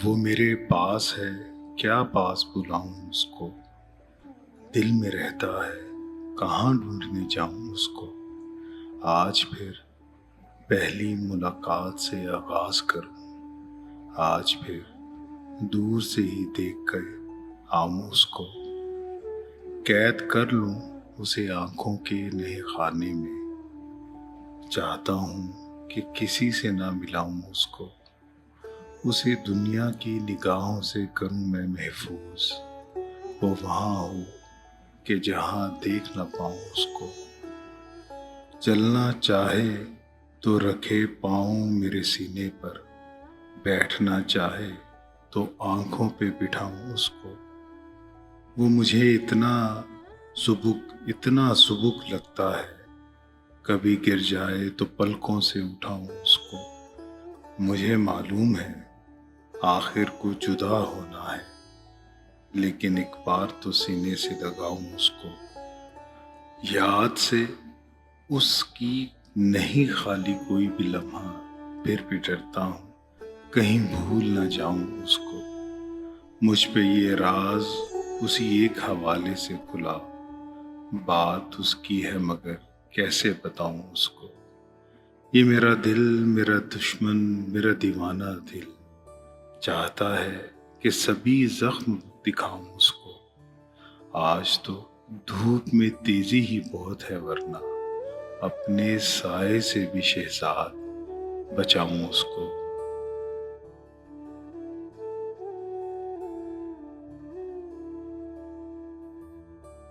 وہ میرے پاس ہے، کیا پاس بلاؤں اس کو؟ دل میں رہتا ہے، کہاں ڈھونڈنے جاؤں اس کو؟ آج پھر پہلی ملاقات سے آغاز کروں، آج پھر دور سے ہی دیکھ کر آؤں اس کو، قید کر لوں اسے آنکھوں کے نئے خانے میں۔ چاہتا ہوں کہ کسی سے نہ ملاؤں اس کو، اسے دنیا کی نگاہوں سے کروں میں محفوظ۔ وہ وہاں ہو کہ جہاں دیکھ نہ پاؤں اس کو، چلنا چاہے تو رکھے پاؤں میرے سینے پر، بیٹھنا چاہے تو آنکھوں پہ بٹھاؤں اس کو۔ وہ مجھے اتنا سبک لگتا ہے، کبھی گر جائے تو پلکوں سے اٹھاؤں اس کو۔ مجھے معلوم ہے آخر کو جدا ہونا ہے، لیکن ایک بار تو سینے سے لگاؤں اس کو۔ یاد سے اس کی نہیں خالی کوئی بھی لمحہ، پھر بھی ڈرتا ہوں کہیں بھول نہ جاؤں اس کو۔ مجھ پہ یہ راز اسی ایک حوالے سے کھلا، بات اس کی ہے مگر کیسے بتاؤں اس کو۔ یہ میرا دل، میرا دشمن، میرا دیوانہ دل، چاہتا ہے کہ سبھی زخم دکھاؤں اس کو۔ آج تو دھوپ میں تیزی ہی بہت ہے، ورنہ اپنے سائے سے بھی شہزاد بچاؤں اس کو۔